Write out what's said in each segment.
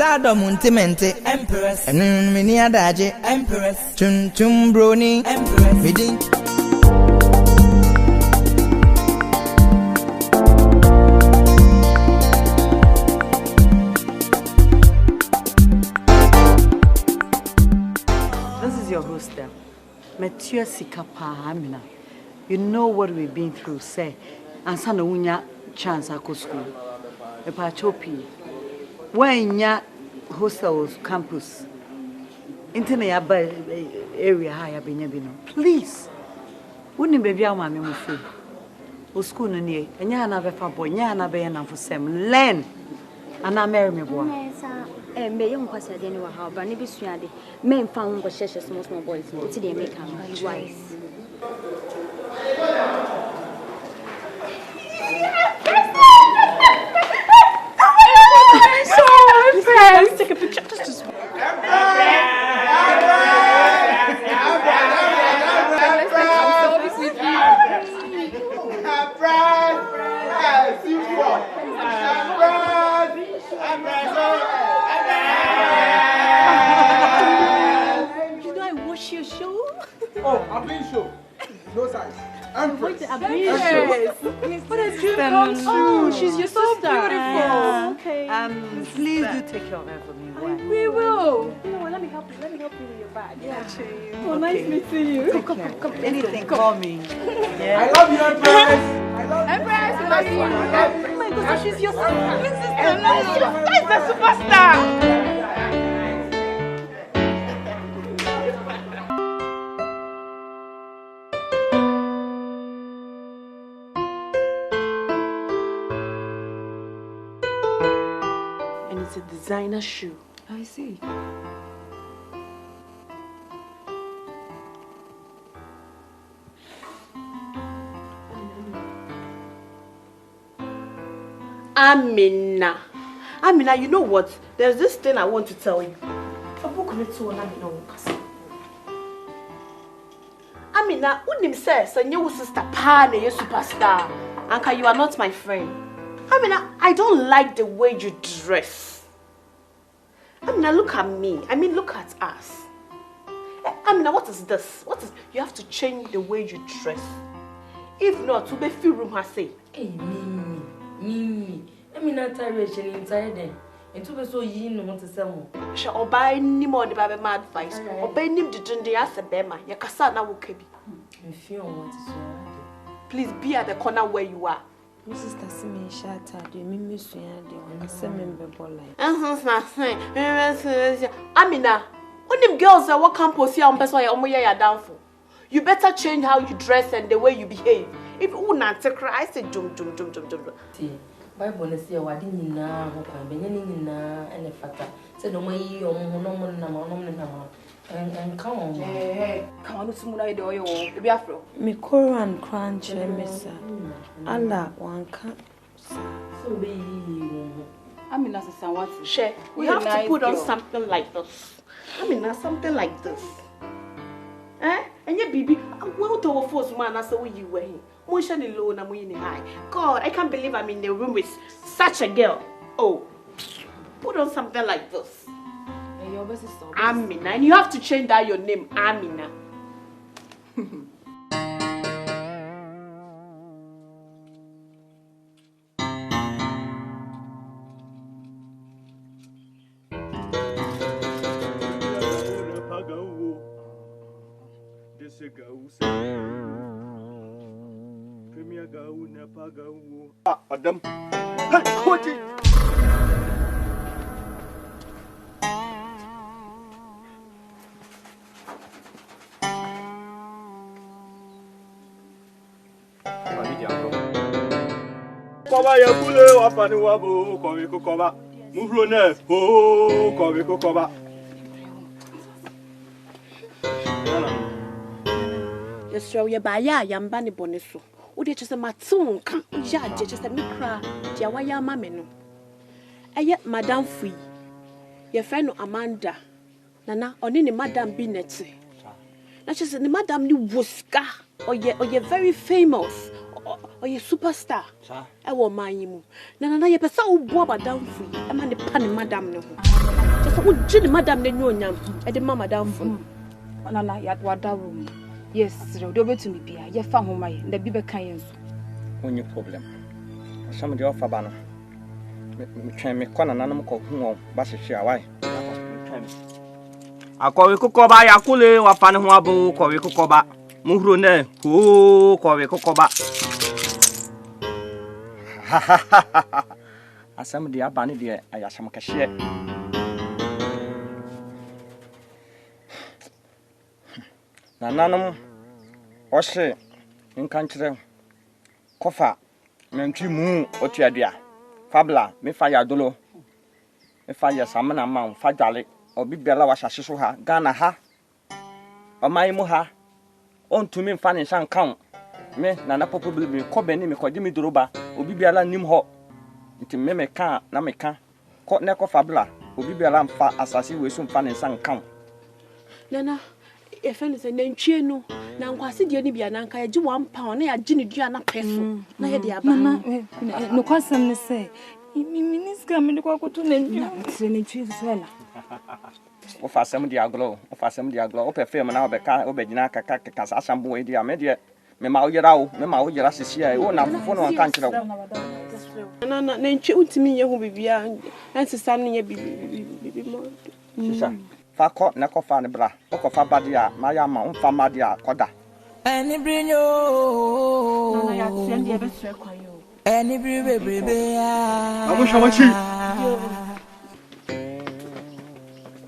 Stardom Muntimente Empress and mini adaje Empress Chum Chum Brony Empress Meeting. This is your hostel, Mathieu Sikapa Amina. You know what we've been through, say, and son of Unya chance at school. A pachopi. When ya hostels campus, internet area higher benyabino. Please, wouldn't be our mammy free. O school near, and ya another boy, ya another and for some learn. And I marry me boy. Me young person anyway, how but maybe Swede men found was small boys to the American wise. Let's take a picture. Just your show? Oh, I've been show. No size. Empress. Yes. What a dream come true. She's your sister. Beautiful. Okay. Please do take care of her for me. We will. You know what? Let me help you. Let me help you with your bag. Yeah. Oh, nice meeting you. Come. Anything, call me. Yeah. I love you, Empress. I love you. Empress, I love you. Oh my God, she's your sister. She's the superstar. It's a designer shoe. I see. Amina, you know what? There's this thing I want to tell you. Amina, unim says, and your sister Pan, your superstar. Anka, you are not my friend. Amina, I don't like the way you dress. Amina, look at me. I mean, look at us. Amina, what is this? You have to change the way you dress. If not, to be feel room has say. Hey, Mimi. Amina, tired then. And to be so you know what to say more. Shall buy any more the baby my advice. Or buy him the gender as a bema. Your casana will keep. If you want to say, please be at the corner where you are. Mrs. Tasimi shattered, you Mimi Swede, and some member line. Amina, when them girls that work campus here on best why you're down for. You better change how you dress and the way you behave. If you not to cry, I say jump. See, Bible is here, what didn't you know, and a factor. Said no way, or no, and come on. Hey, come on, it's more idea you be afro. Me Koran crunch, Missa. Allah, one cup. So be Amina, what? Share. We have to put on something like this. Amina, something like this. Eh? And your baby, I'm well to a force man as the way you were. Motion alone, I'm winning high. God, I can't believe I'm in the room with such a girl. Oh, put on something like this. Amina, and you have to change that your name, Amina. Adam. Hey, what is Koba ya kule wafani wabo kowe koba mufrone kowe koba Yes, so you buy ya yambani boneso. Udi chese matun kan ya je chese mikra dia wa ya mame no. Eye madam Fui. Your friend Amanda. Nana oni ni madam bi neti. Na chese ni madam ni woska. Or ye very famous. Or you superstar. I want my you. Nana, you pesa o boba down free. I'm on the pan, madam. No. Just a good gin, madam, the new yam. I did mamma down free. Nana, yet what that room. Yes, do to me, Pia. You found home, the Biba Cayens. When you problem. Some of the offer banner. Train me corner and I'm called who Bassy share. Why? I call you Cocoba, Yakule, or Panahuabo, call you Cocoba. Muhrune, who call you Cocoba. Ha ha ha ha. As some of the Abani dear, I have some cashier. Nananum, Oshe, in country, Kofa, Menchi Moo, Otiadia, Fabla, me fire dolo, me fire salmon amount, Fajali, or Bibella was a Sisuha, Ghana ha, or my muha, on to me fanning shan count. Me, Nana probably be Cobeni, me call Jimmy Druba, or Bibella Nimho, into me can, Nameka, Caught Neco Fabla, or Bibella fa assassin with some fanning shan count. Nana. If anything, then Chino, now I see the Nibia and I do £1, I Ginny Diana Peso. No, no question to say. Minis coming to go to the trees as well. Of us, some diaglo, of us, some diaglo, open film and our car, Obedina, Cacas, some boy, dear media, Memau Yarao, Memau Yarassia, oh, now for no country. Nana, then chew to me, you will be beyond, and to stand near be more. Fako nako fa ne bra oko fa badia maya ma umfa madia koda Any brinyo Nana ya send the best kwa yo any bribe amushawachi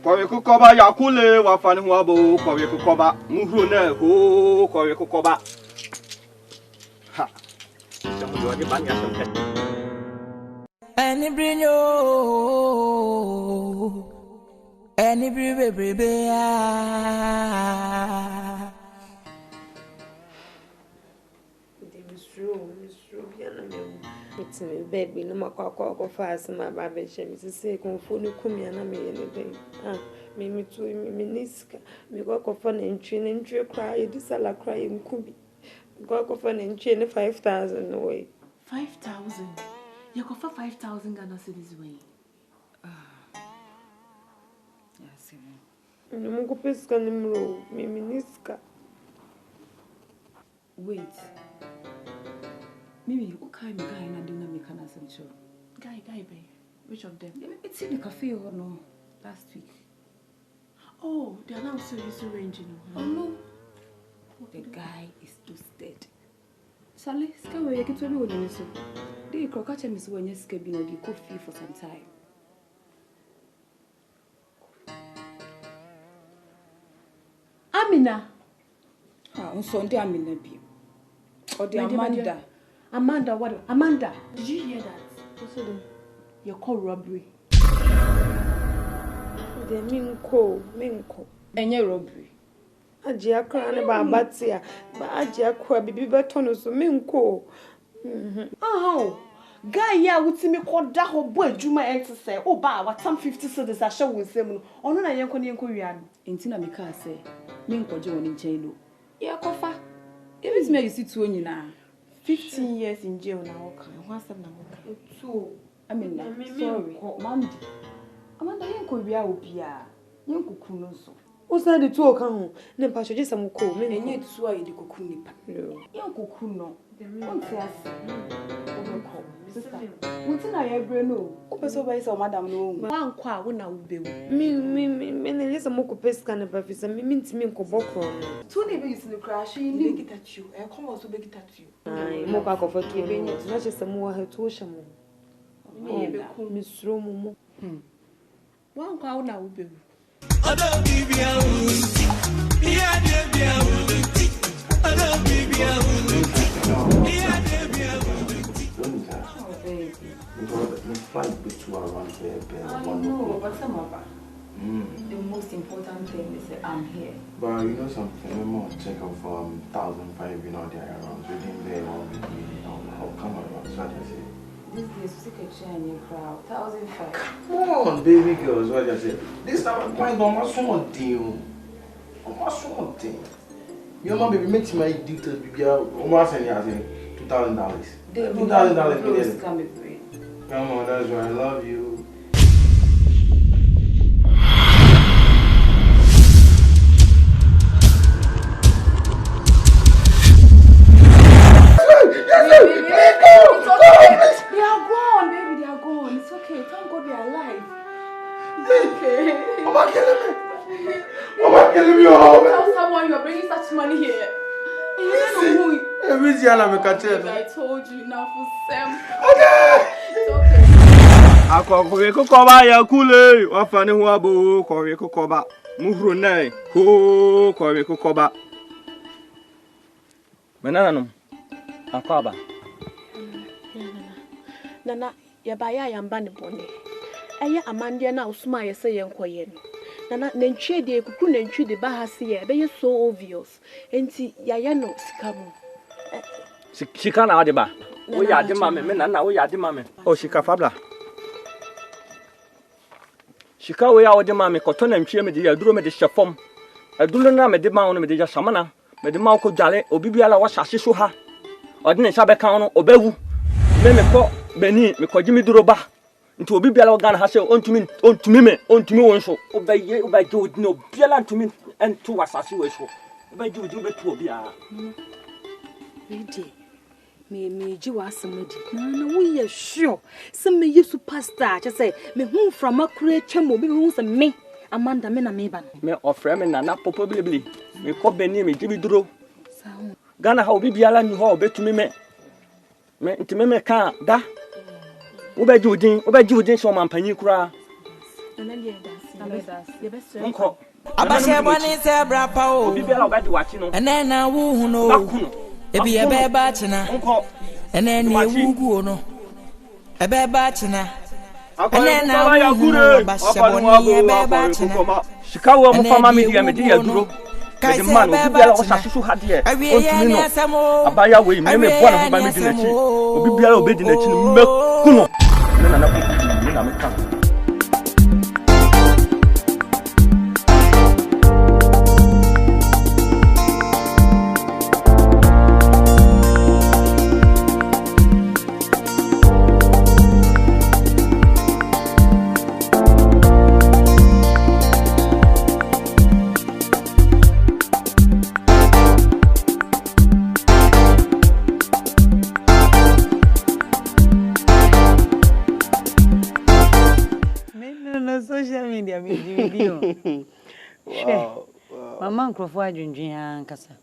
Kwa kukoba yakule wa fani huabo kwa kukoba muhrune ho kwa kukoba ha Samu diwadi banya sampe Any brinyo Any bribe It's me, baby, no more cock fast, my baby. She say, Confound Kumi and I may anything. Ah, me too, me niska, me go for and train and tree cry, this a la crying Kubi. Go for and train 5,000 away. 5,000? You go for 5,000 Ghana cedis way. Yes, no go pesca nimro, me niska. Wait. Maybe who kind of guy and I didn't make an essential. Guy, babe. Which of them? It's in the cafe or no? Last week. Oh, they are now seriously ranging. Oh no. The guy is toasted. Sally, Scawe, you get to know when you so. They catch him when you're scabbing or the coffee for some time. Amina. On Sunday, Amina be. Or the Amanda. Amanda, what? Amanda, did you hear that? Also, you call robbery. The Minko. Any robbery. Ajia crown about Batia, but Ajia crab be better so Minko. Oh, guy, yeah, would see me call that whole boy, Juma, and to say, oh, bah, what some 50 cedis I show with them. Oh, no, I am going to Intina Mika say, Minko John in Chelo. Yeah, Kofa. It is me you see 2 now. 15 years in jail now. What's up now? So, I mean, sorry, Mandy. Amanda, you could be out here. You could kuno so. What's that the 2 account? Then Pastor just some call me and yet so I did kukuni. You could kuno. Don't say us. Sister, what's in I ever know? Open so by so Madam No. One qua when I will be. Me, there's a moco pesca and a buffet, and me means me cobocron. 2 neighbors in the crash, she beg it at you. I come also beg it at you. I mocha for 2 minutes, not just some more her to sham. Miss Romo. One qua now will be. I don't give you a wound. Yeah, I don't give you a wound. Yeah, the flight between around there, I know, but some of us. The most important thing is that I'm here. But you know something, we more check out for 1,500, you know, they're around. Within there, I'll come around. So I say, this is a share in your crowd. 1,500. Come on, baby girls, what I say. This time I'm going on my small deal. On my small thing. Your mom baby makes my details be almost any 2,000 $2,000. David, $2,000 please come with me. Come on, that's why I love you. It's okay. They are gone, baby. They are gone. It's okay. Thank God they are alive. It's okay. Mama killing me. Mama killing me. Tell someone you are bringing such money here. And you don't know who. I told you now for Sam. Okay. It's okay. Akọkọ kokoba ya kule wafani huabo kọwe kokoba muhro nai ko kọwe kokoba menanum akwaba Nana yabaya yamba ne bone eye amande na osuma ye se ye nkoye no nana nantwie de kuku nantwie de bahase ye be so obvious enti yaye no sikamu shika na ade ba wo ya de mame me nana wo ya de mame o shika fabla shika wo ya wo de mame koto nantwie me de ya duro me de shefom aduro na me de ma wo me de ya samana me de ma ko dwale obibiala wo hyase so ha ode ne nsa be kan no obawu me ko beni me ko jimi duro ba nti obibiala wo Ghana ha se ontumi won so obaye odi no biala ntumi entu wasase we so obaje odi betu obi a me ji wasamadi na we ye sure some me you superstar just say me hu from akure twemo bi hu se me Amanda me na me ba me ofre me na popo bilibili me ko beni me jibi duro Ghana ha obibiala ni ho obetumi me ntimi me ka da obaje odin so mampanyi kura nana ye das ye be so nko Abashe boni se brapa o obibiala obaje wachi no ene na wu hu no ebi ebe ba china nko ene na ewugu no ebe ba china ene na wu hu no abashe boni ebe ba china shikawo mo fama media media duro de man obibiala o sasusu hade e ontumi no abaya we me bo na ba me dinachi obibiala obedi nachi me kuno na me kan social media video. Wow. Mama Crawford adwendwen ankasa.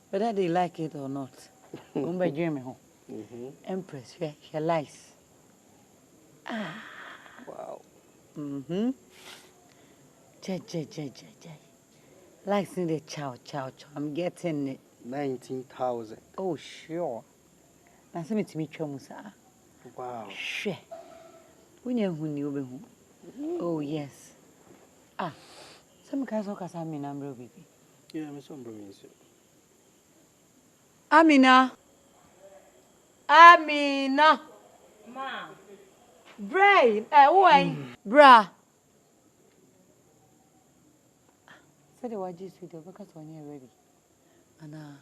Whether they like it or not. Gomba dream me ho. Empress, she lies. Wow. Likes in the chow. I'm getting it. 19,000. Oh, sure. Na se me timi twam sa. Wow. Hwe. Wonya hu ni obehu. Oh, yes. Some guys are saying, "Amina, baby." Yeah, I'm so brilliant. Amina. Ma. Brain. Why? Bra. Said the wages with the because when you're ready. Anna.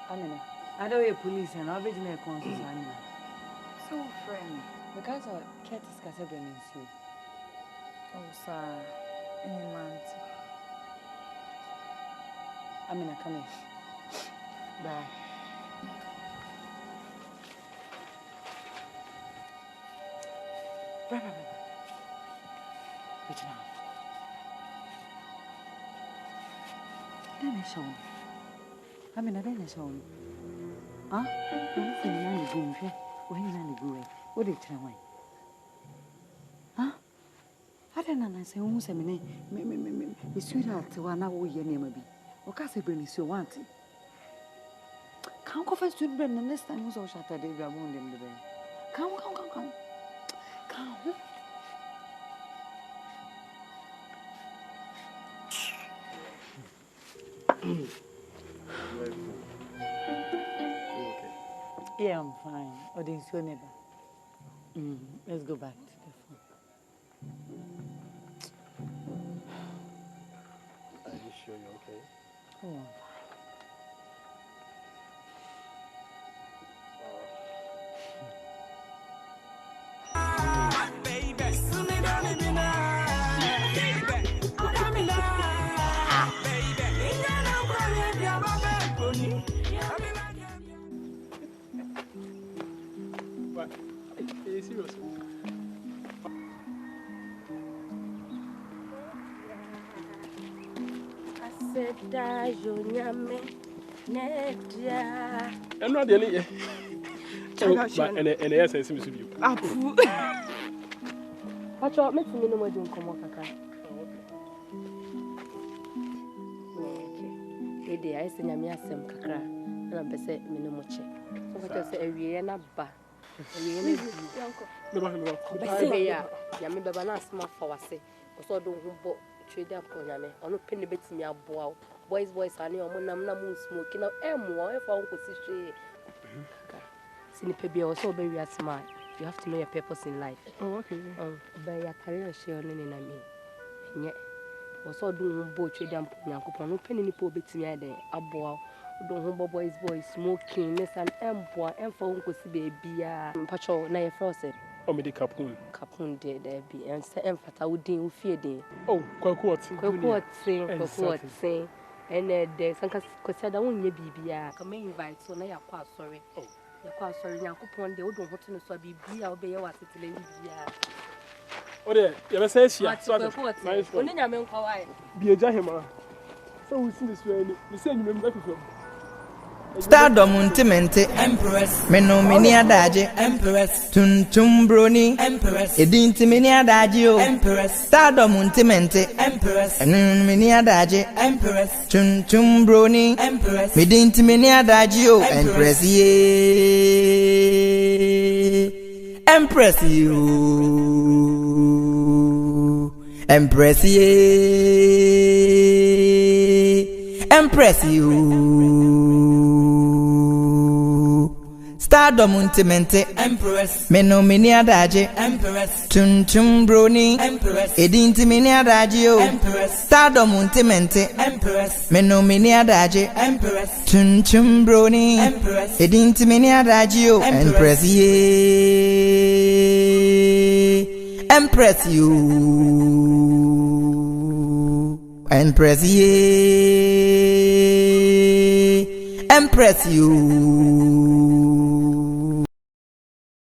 Amina, I don't hear police and I'll be doing a concert. Amina. So friendly. Because of Curtis Casabian in you. Oh, sir. Any month. Amina, come here. Bye. Bye. Which now? Then I show me. Amina, then I show me. Huh? I'm saying, I'm going to go. When you're going to go, what did you tell? Huh? I don't know. I say, who's a minute? Me sweetheart, one hour, your name will be. What can I say, Brenny? So want it. Come go first to Brenny. Next time, who's all shattered? They are wounded in the bed. Come. Yeah, I'm fine. Or didn't you never? Let's go back to the phone. Are you sure you're okay? Oh. What? Are you serious? I'm not the only. And yes, I seem to be. Watch out, make me no more doing come on, Kaka. Okay. I send me a sem Kaka, and I'm beside me no more check. So what I say, a year and a bar. Yammy Babana smart for us, because I don't want trade up on Yammy, or no penny bits me up. Boys, I know when I'm not smoking out more if I could see. Sinipebia also very smart. You have to know your purpose in life. Oh, okay. By your career, share on in me. And yet, also doing both trade and Yankupon, no penny poor bits me there. A boy, don't humble boys, smoking, less an employ, and for uncle baby, patrol, na frosted. Oh, me the capun. Capun did there be, and say, and fat I would deal fear day. Oh, quite saying, and there's some consider only baby. Come invite, so now you're quite sorry. Oh. Quite sorry, Yankupon, they don't want to know so be obey your city. Oh, there, you ever say she has only Yaman Hawaii. Be a jahima. So we see this way, the same remember from. Stardom Untimente Empress Meno Minia Daje Empress Tum Brony Empress Edinti Minia Dagio Empress Stardom Untimente Empress Minia Daje Empress Tum Brony Empress Medinti Minia Dagio Empress ye Empress you Empress ye Empress you Stardom Untimente Empress Meno Minia Daje Empress Tum Brony Empress Edinti Minia Dagio Empress Stardom Untimente Empress Meno Minia Daje Empress Tum Brony Empress Edinti Minia Dagio Empress ye Empress you Empress ye Empress you